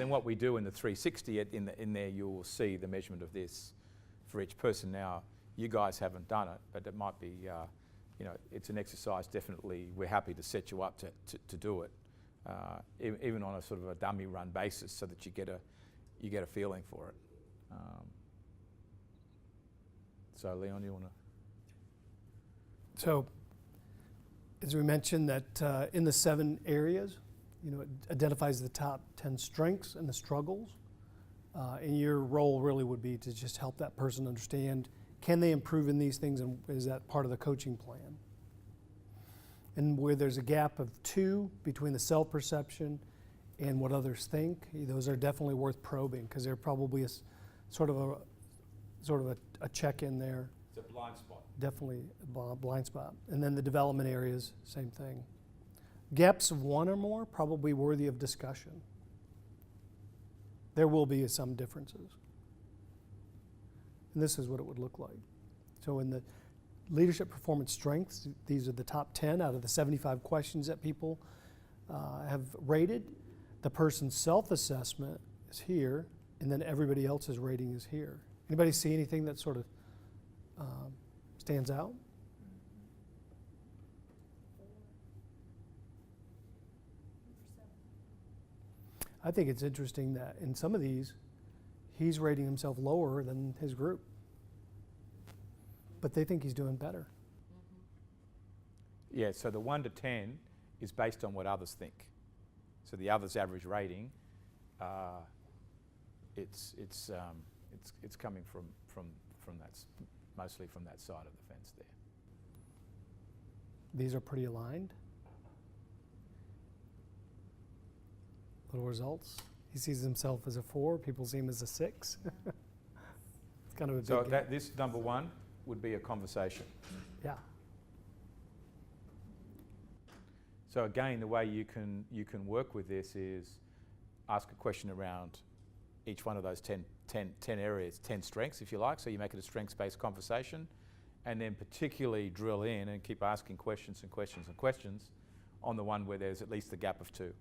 then what we do in the 360, in there you will see the measurement of this for each person. Now, you guys haven't done it, but it might be, you know, it's an exercise definitely we're happy to set you up to do it, even on a sort of a dummy run basis, so that you get a feeling for it. So Leon, you want to? So, as we mentioned, that in the 7 areas, you know, it identifies the top 10 strengths and the struggles. And your role really would be to just help that person understand, can they improve in these things, and is that part of the coaching plan? And where there's a gap of 2 between the self-perception and what others think, those are definitely worth probing, because they're probably a sort of a check in there. It's a blind spot. Definitely a blind spot. And then the development areas, same thing. Gaps of 1 or more, probably worthy of discussion. There will be some differences. And this is what it would look like. So in the leadership performance strengths, these are the top 10 out of the 75 questions that people have rated. The person's self-assessment is here, and then everybody else's rating is here. Anybody see anything that sort of stands out? I think it's interesting that in some of these, he's rating himself lower than his group, but they think he's doing better. Yeah, so the 1 to 10 is based on what others think. So the others' average rating, it's coming from that, mostly from that side of the fence there. These are pretty aligned. Little results. He sees himself as a 4. People see him as a 6. It's kind of a big So gap. this number 1 would be a conversation. Yeah. So again, the way you can work with this is ask a question around each one of those 10 areas, 10 strengths, if you like. So you make it a strengths-based conversation, and then particularly drill in and keep asking questions and questions and questions on the one where there's at least a gap of 2.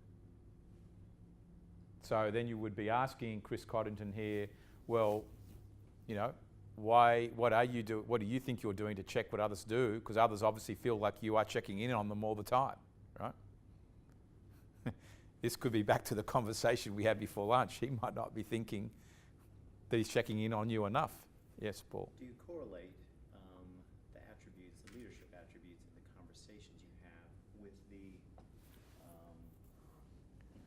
So then you would be asking Chris Coddington here, well, you know, what do you think you're doing to check what others do? Because others obviously feel like you are checking in on them all the time, right? This could be back to the conversation we had before lunch. He might not be thinking that he's checking in on you enough. Yes, Paul? Do you correlate the attributes, the leadership attributes in the conversations you have with the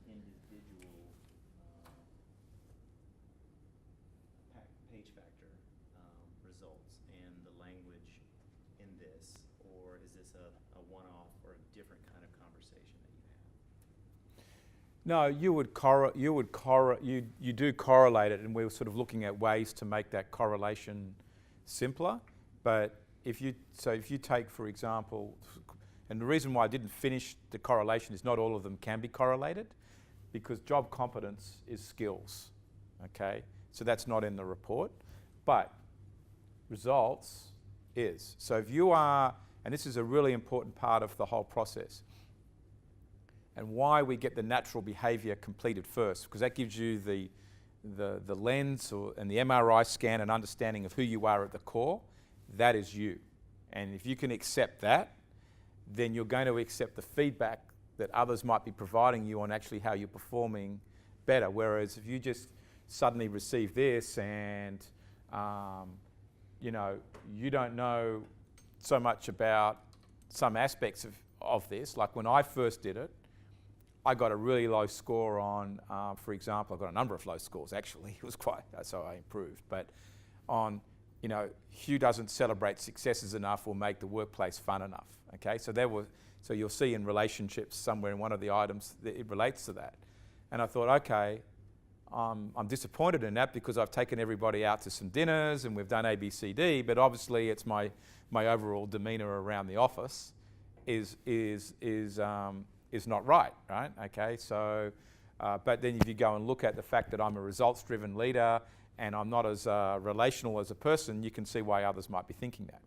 individual page factor results and the language in this, or is this a one-off or a different kind of conversation that you have? No, you do correlate it, and we're sort of looking at ways to make that correlation simpler. But if you take, for example, and the reason why I didn't finish the correlation is not all of them can be correlated, because job competence is skills, okay? So that's not in the report, but results is. So if you are, and this is a really important part of the whole process, and why we get the natural behaviour completed first, because that gives you the lens and the MRI scan and understanding of who you are at the core. That is you. And if you can accept that, then you're going to accept the feedback that others might be providing you on actually how you're performing better. Whereas if you just suddenly receive this and you know, you don't know so much about some aspects of this, like when I first did it, I got a really low score on, for example, I got a number of low scores actually. It was quite, so I improved. But on, you know, Hugh doesn't celebrate successes enough or make the workplace fun enough. Okay, so you'll see in relationships somewhere in one of the items that it relates to that. And I thought, okay, I'm disappointed in that because I've taken everybody out to some dinners and we've done A, B, C, D. But obviously, it's my overall demeanour around the office is not right, right? Okay, so, but then if you go and look at the fact that I'm a results-driven leader and I'm not as relational as a person, you can see why others might be thinking that.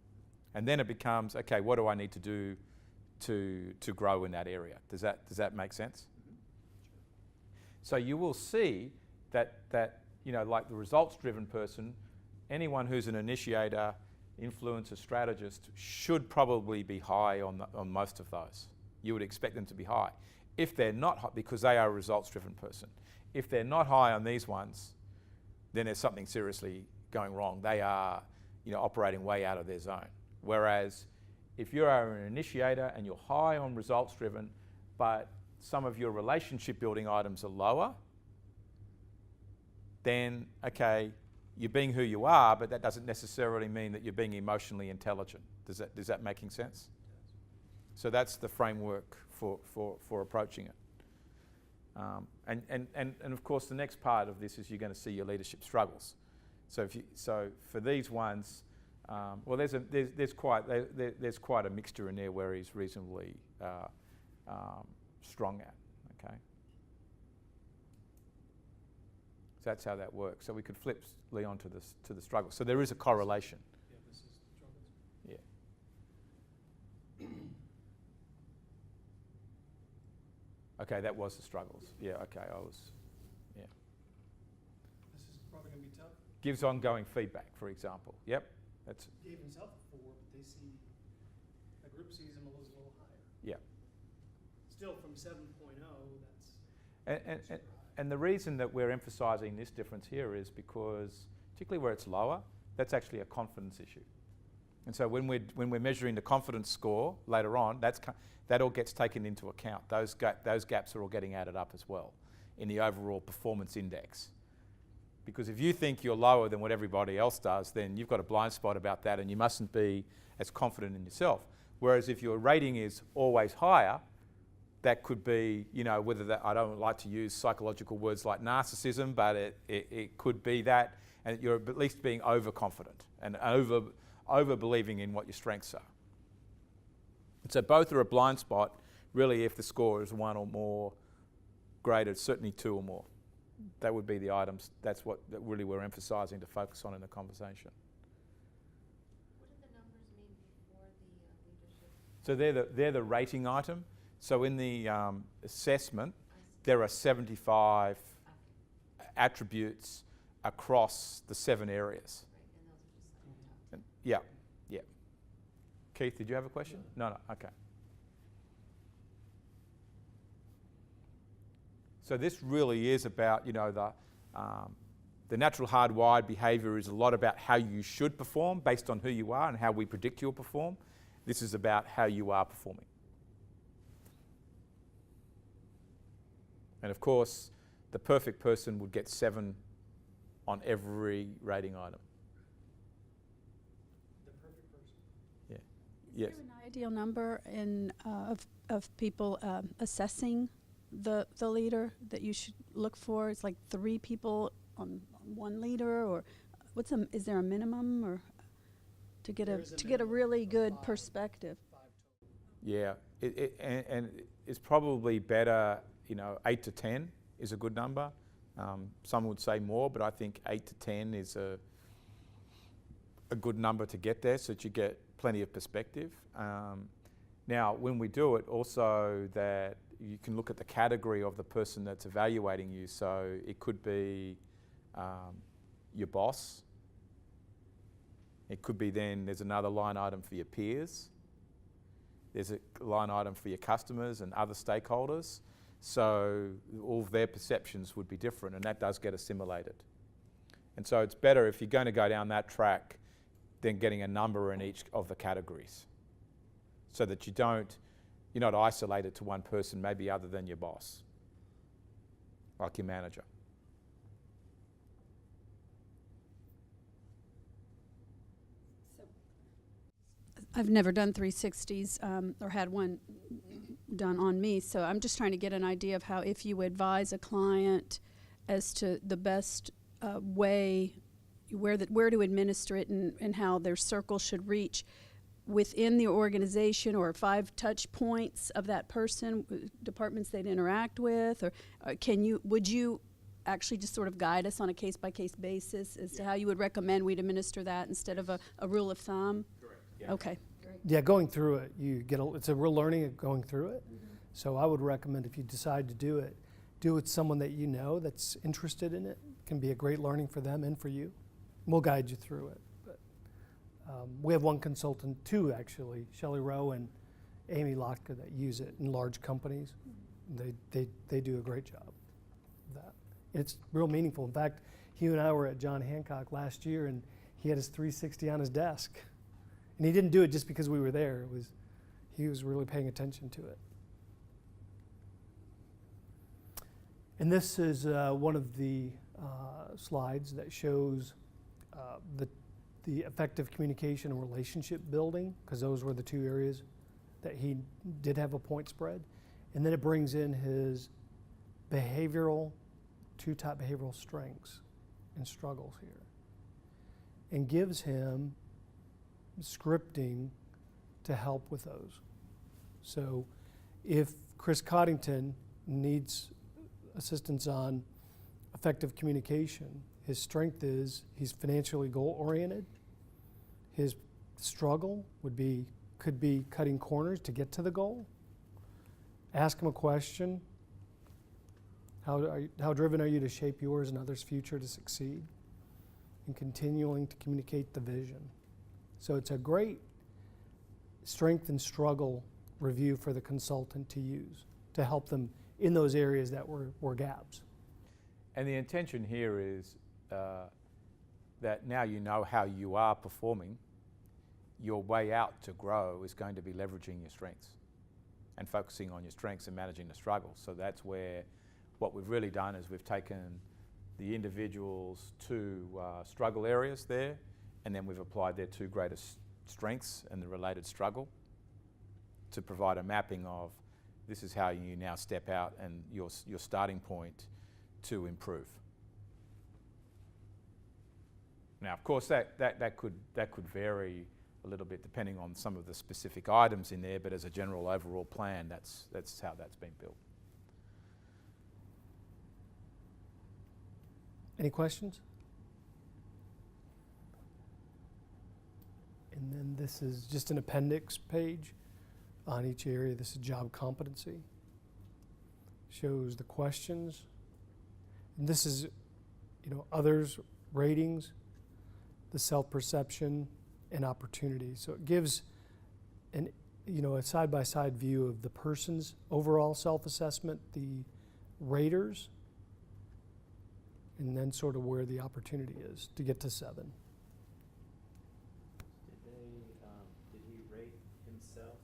And then it becomes, okay, what do I need to do to grow in that area? Does that make sense? Mm-hmm. So you will see that like the results-driven person, anyone who's an initiator, influencer, strategist should probably be high on most of those. You would expect them to be high. If they're not high, because they are a results-driven person, if they're not high on these ones, then there's something seriously going wrong. They are, operating way out of their zone. Whereas if you are an initiator and you're high on results-driven, but some of your relationship-building items are lower, then, okay, you're being who you are, but that doesn't necessarily mean that you're being emotionally intelligent. Does that making sense? So that's the framework for approaching it. And of course, the next part of this is you're going to see your leadership struggles. So for these ones, there's quite a mixture in there where he's reasonably strong at. Okay. So that's how that works. So we could flip Leon to the struggles. So there is a correlation. Yeah, this is struggles. Yeah. Okay, that was the struggles. Yeah, okay, yeah. This is probably going to be tough. Gives ongoing feedback, for example. Yep, that's. Gave himself a 4, but the group sees him a little higher. Yeah. Still from 7.0, that's. And the reason that we're emphasising this difference here is because, particularly where it's lower, that's actually a confidence issue. And so when we're measuring the confidence score later on, that all gets taken into account. Those gaps are all getting added up as well in the overall performance index. Because if you think you're lower than what everybody else does, then you've got a blind spot about that and you mustn't be as confident in yourself. Whereas if your rating is always higher, that could be, whether that, I don't like to use psychological words like narcissism, but it could be that, and you're at least being overconfident and over believing in what your strengths are. And so both are a blind spot, really, if the score is 1 or more graded, certainly 2 or more. That would be the items. That's what that really we're emphasising to focus on in the conversation. What do the numbers mean before the leadership? So they're the rating item. So in the assessment, there are 75 attributes across the 7 areas. Right, and those are just like the top 10. Yeah. Keith, did you have a question? No, okay. So this really is about, the natural hardwired behaviour is a lot about how you should perform based on who you are and how we predict you'll perform. This is about how you are performing. And of course, the perfect person would get 7 on every rating item. The perfect person. Yeah. Is Yes. there an ideal number of people assessing the leader that you should look for? It's like 3 people on one leader, or is there a minimum, or to get a really good perspective? Yeah. And it's probably better. 8 to 10 is a good number. Some would say more, but I think 8 to 10 is a good number to get there, so that you get plenty of perspective. Now, when we do it, also that you can look at the category of the person that's evaluating you. So it could be your boss. It could be then there's another line item for your peers. There's a line item for your customers and other stakeholders. So all of their perceptions would be different, and that does get assimilated. And so it's better if you're going to go down that track than getting a number in each of the categories, so that you're not isolated to one person, maybe other than your boss, like your manager. I've never done 360s or had one done on me, so I'm just trying to get an idea of how, if you advise a client as to the best way, where to administer it, and how their circle should reach within the organization, or 5 touch points of that person, departments they'd interact with, or would you actually just sort of guide us on a case-by-case basis as to how you would recommend we'd administer that instead of a rule of thumb? Correct. Yeah. Okay. Yeah, going through it, it's a real learning of going through it. Mm-hmm. So I would recommend, if you decide to do it, do it with someone that you know that's interested in it. Can be a great learning for them and for you. We'll guide you through it. But we have one consultant, two actually, Shelley Rowe and Amy Lotka, that use it in large companies. They do a great job of that. It's real meaningful. In fact, he and I were at John Hancock last year, and he had his 360 on his desk. And he didn't do it just because we were there. He was really paying attention to it. And this is one of the slides that shows the effective communication and relationship building, because those were the two areas that he did have a point spread. And then it brings in his two top behavioral strengths and struggles here, and gives him scripting to help with those. So if Chris Coddington needs assistance on effective communication, his strength is he's financially goal-oriented. His struggle could be cutting corners to get to the goal. Ask him a question. How driven are you to shape yours and others' future to succeed? And continuing to communicate the vision. So it's a great strength and struggle review for the consultant to use to help them in those areas that were gaps. And the intention here is that now you know how you are performing, your way out to grow is going to be leveraging your strengths and focusing on your strengths and managing the struggles. So that's where what we've really done is we've taken the individual's two struggle areas there, and then we've applied their two greatest strengths and the related struggle to provide a mapping of this is how you now step out and your starting point to improve. Now, of course, that could vary a little bit depending on some of the specific items in there, but as a general overall plan, that's how that's been built. Any questions? And then this is just an appendix page on each area. This is job competency. Shows the questions. And this is, others, ratings, the self-perception, and opportunity. So it gives a side-by-side view of the person's overall self-assessment, the raters, and then sort of where the opportunity is to get to 7. Did he rate himself?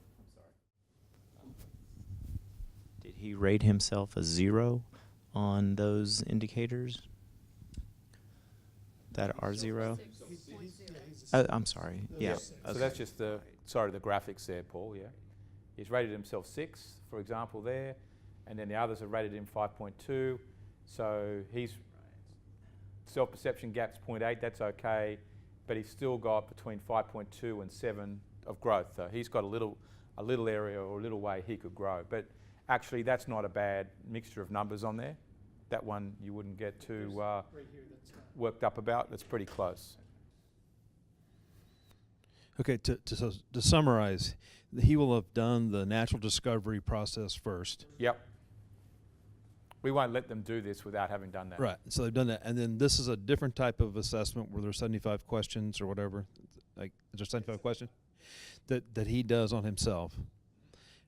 I'm sorry. Did he rate himself a 0 on those indicators that are 0? I'm sorry. Yeah. So that's just the graphics there, Paul. Yeah. He's rated himself 6, for example, there, and then the others have rated him 5.2. So he's self-perception gap's 0.8. That's okay, but he's still got between 5.2 and 7 of growth. So he's got a little area or a little way he could grow. But actually, that's not a bad mixture of numbers on there. That one you wouldn't get too worked up about. That's pretty close. Okay, to summarize, he will have done the natural discovery process first. Yep. We won't let them do this without having done that. Right, so they've done that. And then this is a different type of assessment where there's 75 questions or whatever. Like, is there 75 questions? That he does on himself.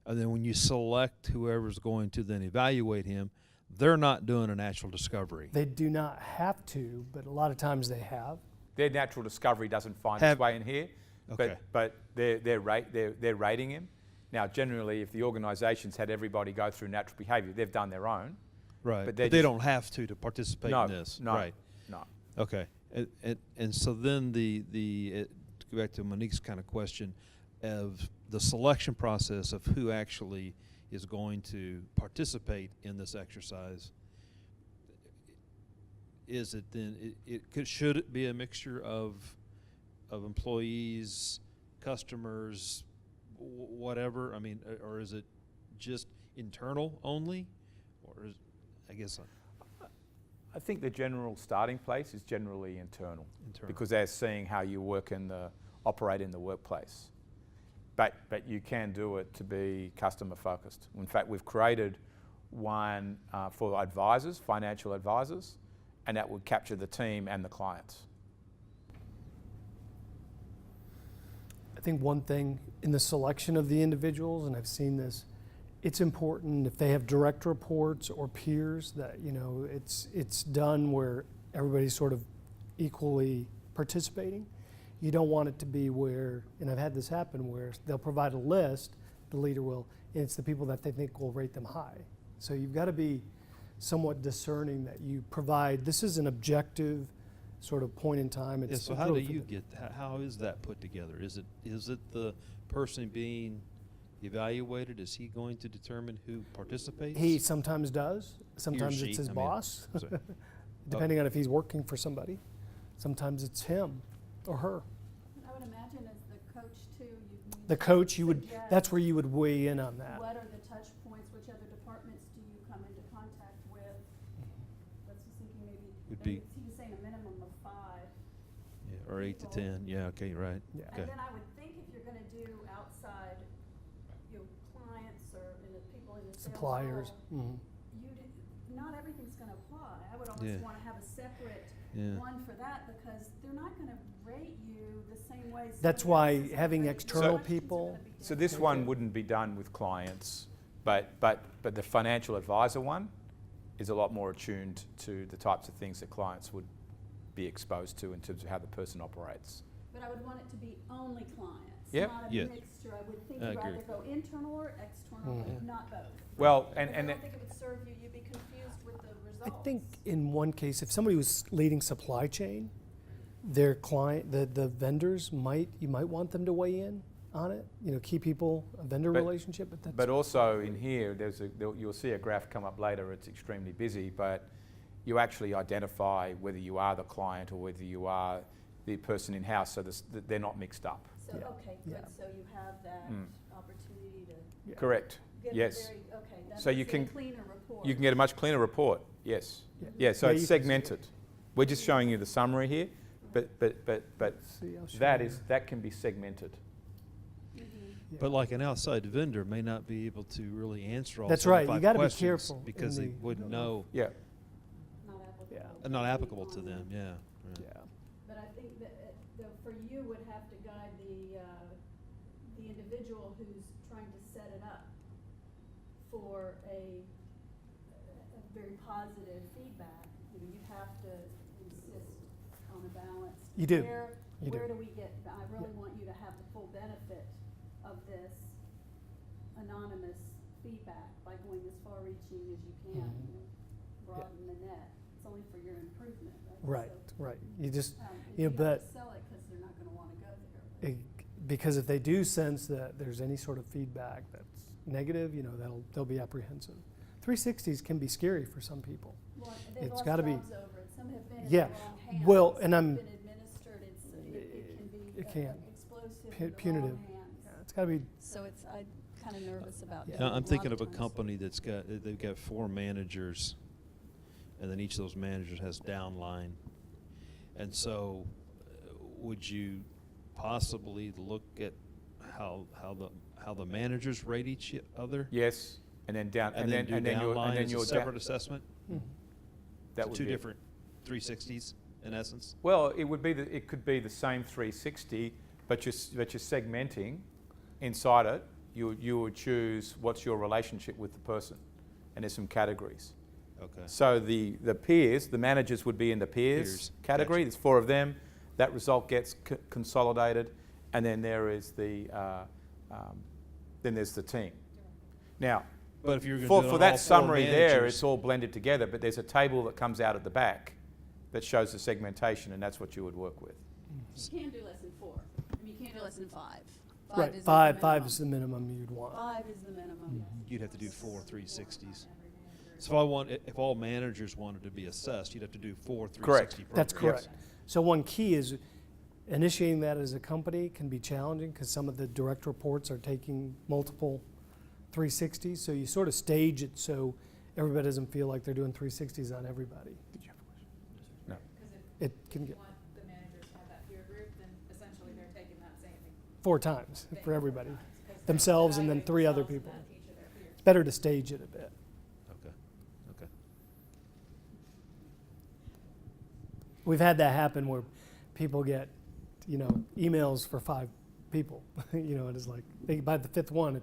And then when you select whoever's going to then evaluate him, they're not doing a natural discovery. They do not have to, but a lot of times they have. Their natural discovery doesn't find its way in here. Okay. But they're rating him. Now, generally, if the organisation's had everybody go through natural behaviour, they've done their own. Right. But they don't have to participate in this. No. Right. No. Okay. And so then to go back to Monique's kind of question of the selection process of who actually is going to participate in this exercise. Is it then should it be a mixture of employees, customers, whatever? I mean, or is it just internal only, or is, I guess? I think the general starting place is generally internal. Because they're seeing how you work operate in the workplace. But you can do it to be customer focused. In fact, we've created one for advisors, financial advisors, and that would capture the team and the clients. I think one thing in the selection of the individuals, and I've seen this, it's important if they have direct reports or peers that, you know, it's done where everybody's sort of equally participating. You don't want it to be where, and I've had this happen, where they'll provide a list, the leader will, and it's the people that they think will rate them high. So you've got to be somewhat discerning that you provide, this is an objective sort of point in time. Yeah, so how do you get, how is that put together? Is it the person being evaluated? Is he going to determine who participates? He sometimes does. Sometimes she, it's his I mean, boss, sorry. depending on if he's working for somebody. Sometimes it's him or her. I would imagine as the coach too, you need The to coach, you would, suggest that's where you would weigh in on that. what are the touch points, which other departments do you come into contact with? That's just thinking Would maybe be- he was saying a minimum of 5. Yeah, or 8 to 10. Yeah, okay, right. Yeah. Okay. And then I would think if you're gonna do outside, you know, clients or people in the sales Suppliers. role, not everything's gonna apply. I would almost Yeah. wanna have a separate Yeah. one for that because they're not gonna rate you the same way. That's somebody why else is having gonna rate you. external Questions are people- gonna be So different. this one wouldn't be done with clients, but the financial advisor one is a lot more attuned to the types of things that clients would be exposed to in terms of how the person operates. But I would want it to be only clients, Yep. not a Yeah. mixture. I would think I you'd agree. rather go internal or external, but not both. Well, I and don't think it would serve you. You'd be confused with the I results. think in one case, if somebody was leading supply chain, their client, the vendors you might want them to weigh in on it. You know, key people, a vendor But- relationship, but that's. But also in here, you'll see a graph come up later. It's extremely busy, but you actually identify whether you are the client or whether you are the person in house, so they're not mixed up. So, Yeah. okay, good. Yeah. So you have that Mm. opportunity to Yeah. Correct. get Yes. a very, okay, that So you makes it a can- cleaner report. You can get a much cleaner report. Yes. Yeah. Yeah. So Yeah, it's you can see it. segmented. We're just showing you the summary here, but See, I'll show that you. that can be segmented. Mhm. Yeah. But like an outside vendor may not be able to really answer all That's right. You 75 gotta be questions careful because in they the- wouldn't know, Yeah. Not applicable. Yeah. not applicable to them. Yeah. Right. Yeah. But I think that, for you would have to guide the individual who's trying to set it up for a very positive feedback. You know, you have to insist on a balance. You do. You Where do. do we get, I really want you to have the full benefit of this anonymous feedback by going as far-reaching as you can, Mhm. you know, broaden the net. It's only for your improvement, right? Right, So, right. You just, you know, have to but sell it because they're not gonna wanna go there. because if they do sense that there's any sort of feedback that's negative, you know, they'll be apprehensive. 360s can be scary for some people. Well, they've It's lost gotta be- jobs over it. Some have been in Yeah. the wrong hands. Well, Some and have I'm- been administered. It can be It can. explosive in the Punitive. wrong hands. Yeah, it's got to be. So I'm kind of nervous about Yeah. that. Now, I'm thinking lot of a times. company they've got 4 managers, and then each of those managers has downline. And so, would you possibly look at how the managers rate each other, Yes. And then down. and then do downline as a you're separate assessment? That So would 2 be it. different 360s in essence. Well, it could be the same 360, but you're segmenting inside it. You would choose what's your relationship with the person, and there's some categories. Okay. So the peers, the managers would be in the peers category. Gotcha. There's 4 of them. That result gets consolidated, and then there is then there's the team. Now, But if you're going to for do it on that all 4 summary there, managers- it's all blended together, but there's a table that comes out at the back that shows the segmentation, and that's what you would work with. You can't do less than 4. I mean, you can't do less than 5. Right, Is the five minimum. is the minimum you'd want. 5 is the minimum. You'd have to do 4 360s. So if all managers wanted to be assessed, you'd have to do 4 360 programs. That's correct. So one key is initiating that as a company can be challenging because some of the direct reports are taking multiple 360s. So you sort of stage it so everybody doesn't feel like they're doing 360s on everybody. Did you have a question? No. Because It if can you get want the managers to have that peer group, then essentially they're taking that same 4 times thing for everybody. 4 times, 'cause they're Themselves and then evaluating 3 other themselves people. and then each of their peers. It's better to stage it a bit. Okay. We've had that happen where people get, emails for 5 people, and it's like by the 5th one,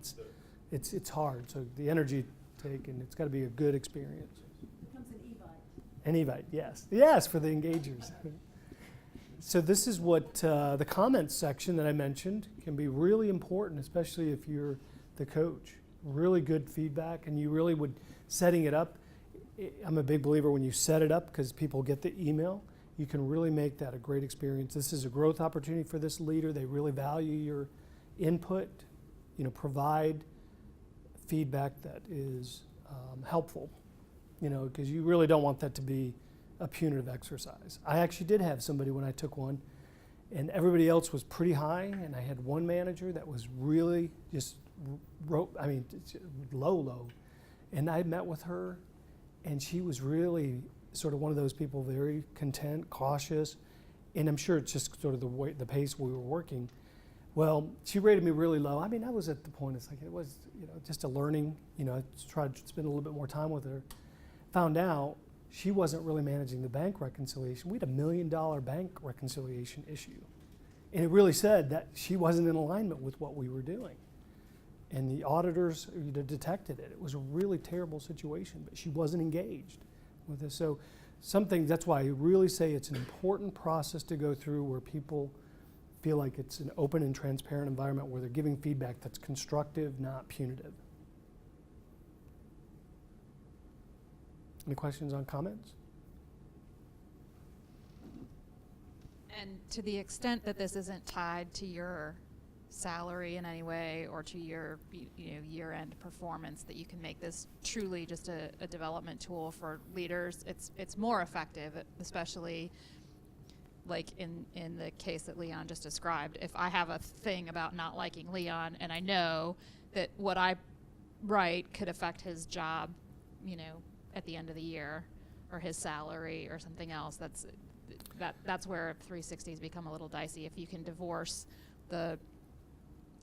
it's hard. So the energy take, and it's got to be a good experience. Becomes an e-bike. An e-bike, yes, for the engagers. So this is what the comments section that I mentioned can be really important, especially if you're the coach. Really good feedback, and you really would setting it up. I'm a big believer when you set it up, because people get the email, you can really make that a great experience. This is a growth opportunity for this leader. They really value your input, provide feedback that is helpful, because you really don't want that to be a punitive exercise. I actually did have somebody when I took one, and everybody else was pretty high, and I had one manager that was really just low. And I met with her, and she was really sort of one of those people, very content, cautious, and I'm sure it's just sort of the pace we were working. Well, she rated me really low. I was at the point, it's like, it was, just a learning, I tried to spend a little bit more time with her. Found out she wasn't really managing the bank reconciliation. We had $1 million bank reconciliation issue. And it really said that she wasn't in alignment with what we were doing. And the auditors detected it. It was a really terrible situation, but she wasn't engaged with us. So that's why I really say it's an important process to go through, where people feel like it's an open and transparent environment where they're giving feedback that's constructive, not punitive. Any questions on comments? And to the extent that this isn't tied to your salary in any way, or to your year-end performance, that you can make this truly just a development tool for leaders, it's more effective, especially like in the case that Leon just described. If I have a thing about not liking Leon, and I know that what I write could affect his job, at the end of the year, or his salary or something else, that's where 360s become a little dicey. If you can divorce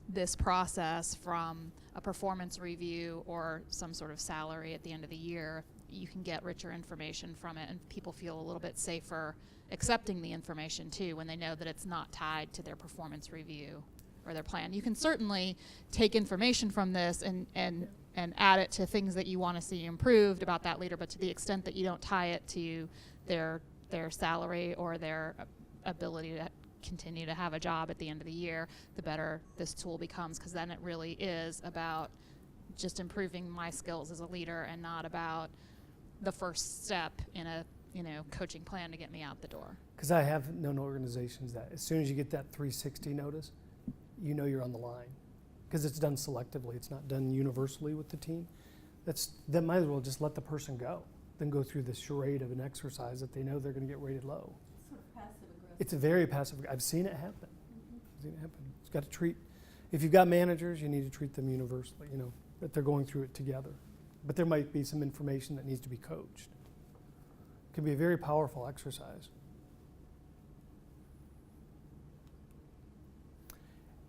this process from a performance review or some sort of salary at the end of the year, you can get richer information from it, and people feel a little bit safer accepting the information too, when they know that it's not tied to their performance review or their plan. You can certainly take information from this and add it to things that you want to see improved about that leader, but to the extent that you don't tie it to their salary or their ability to continue to have a job at the end of the year, the better this tool becomes, because then it really is about just improving my skills as a leader, and not about the first step in a coaching plan to get me out the door. Because I have known organizations that as soon as you get that 360 notice, you're on the line, because it's done selectively. It's not done universally with the team. That might as well just let the person go than go through this charade of an exercise that they know they're going to get rated low. Sort of passive aggressive. It's a very passive. I've seen it happen. I've seen it happen. It's got to treat. If you've got managers, you need to treat them universally. That they're going through it together. But there might be some information that needs to be coached. It can be a very powerful exercise.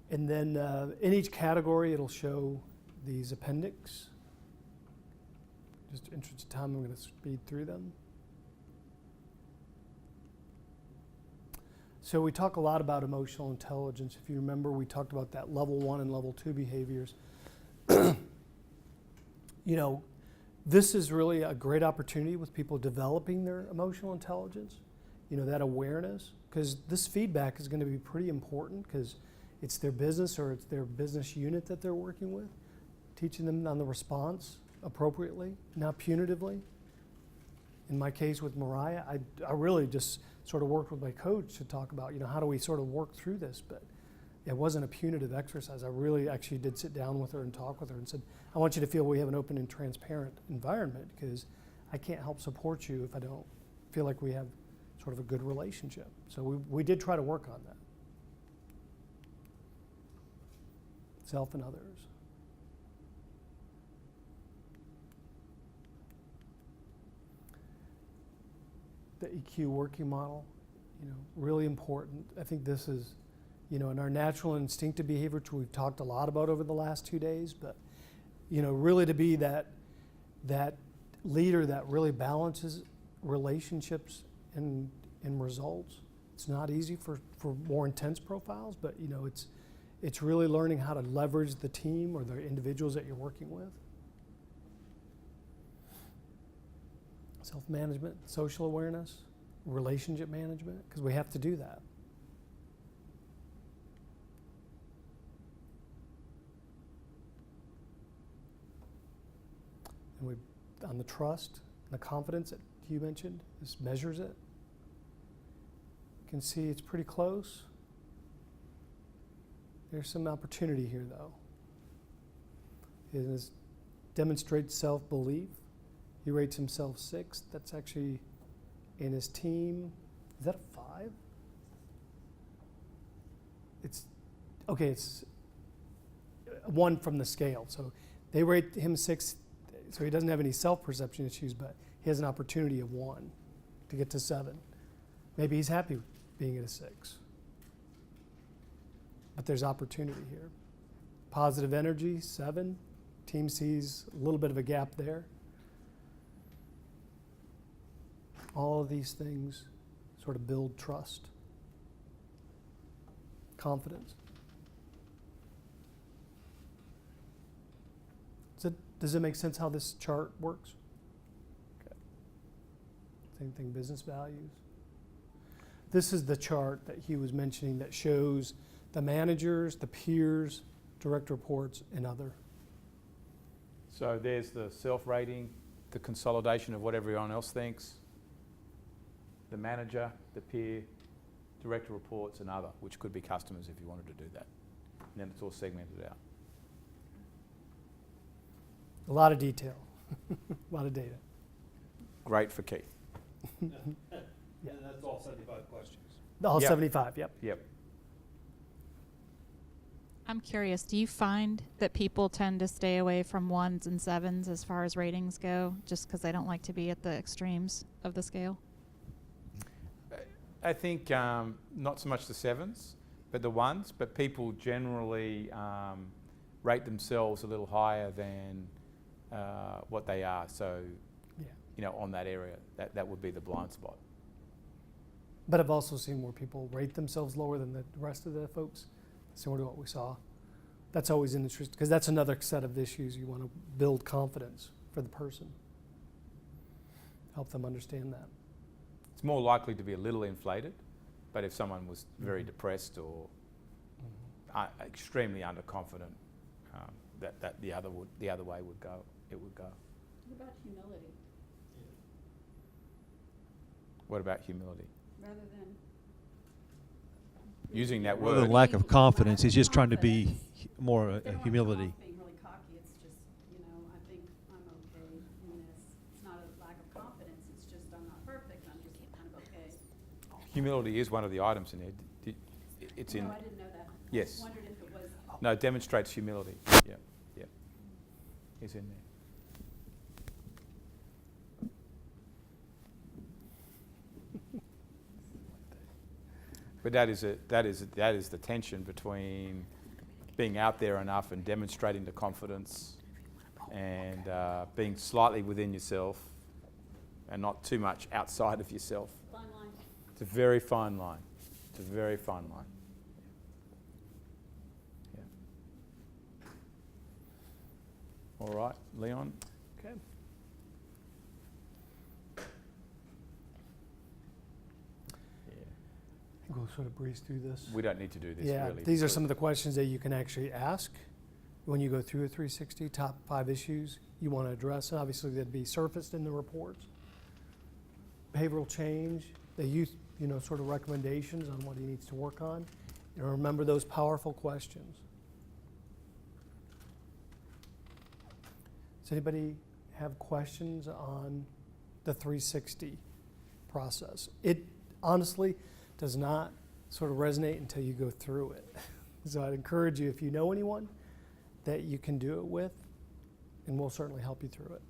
And then in each category, it'll show these appendix. Just in interest of time, I'm going to speed through them. So we talk a lot about emotional intelligence. If you remember, we talked about that level 1 and level 2 behaviors. This is really a great opportunity with people developing their emotional intelligence, that awareness, because this feedback is going to be pretty important, because it's their business or it's their business unit that they're working with, teaching them on the response appropriately, not punitively. In my case with Mariah, I really just sort of worked with my coach to talk about, how do we sort of work through this, but it wasn't a punitive exercise. I really actually did sit down with her and talk with her and said, I want you to feel we have an open and transparent environment, because I can't help support you if I don't feel like we have sort of a good relationship. So we did try to work on that. Self and others. The EQ working model, really important. I think this is, in our natural and instinctive behavior, which we've talked a lot about over the last 2 days, but, really to be that leader that really balances relationships and in results. It's not easy for more intense profiles, but it's really learning how to leverage the team or the individuals that you're working with. Self-management, social awareness, relationship management, because we have to do that. And on the trust, the confidence that you mentioned, this measures it. You can see it's pretty close. There's some opportunity here, though. It demonstrates self-belief. He rates himself 6. That's actually in his team. Is that a 5? It's okay. It's 1 from the scale. So they rate him 6. So he doesn't have any self-perception issues, but he has an opportunity of 1 to get to 7. Maybe he's happy being at a 6. But there's opportunity here. Positive energy, 7. Team sees a little bit of a gap there. All of these things sort of build trust, confidence. Does it make sense how this chart works? Okay. Same thing, business values. This is the chart that he was mentioning that shows the managers, the peers, direct reports, and other. So there's the self-rating, the consolidation of what everyone else thinks, the manager, the peer, direct reports, and other, which could be customers if you wanted to do that. And then it's all segmented out. A lot of detail, a lot of data. Great for Keith. And that's all 75 questions. All Yep. 75, yep. Yep. I'm curious, do you find that people tend to stay away from 1s and 7s as far as ratings go, just because they don't like to be at the extremes of the scale? I think not so much the 7s, but the 1s. But people generally rate themselves a little higher than what they are. So, Yeah. On that area, that would be the blind spot. But I've also seen where people rate themselves lower than the rest of the folks, similar to what we saw. That's always an interest, because that's another set of issues. You want to build confidence for the person, help them understand that. It's more likely to be a little inflated, but if someone was very depressed or extremely underconfident, that the other way would go. It would go. What about humility? What about humility? Rather than Using that Rather than word. lack of confidence, he's just trying to be more humility. Being really cocky, it's just, I think I'm okay in this. It's not a lack of confidence, it's just I'm not perfect, I'm just kind of okay. Humility is one of the items in there. It's in. No, I didn't know that. Yes. I wondered if it was. No, it demonstrates humility. Yep. It's in there. But that is the tension between being out there enough and demonstrating the confidence, and being slightly within yourself, and not too much outside of yourself. Fine line. It's a very fine line. It's a very fine line. Yeah. All right, Leon. Okay. I think we'll sort of breeze through this. We don't need to do this Yeah, really. these are some of the questions that you can actually ask when you go through a 360, top 5 issues you want to address. And obviously, they'd be surfaced in the reports. Behavioral change, the youth, sort of recommendations on what he needs to work on. And remember those powerful questions. Does anybody have questions on the 360 process? It honestly does not sort of resonate until you go through it. So I'd encourage you, if you know anyone that you can do it with, and we'll certainly help you through it.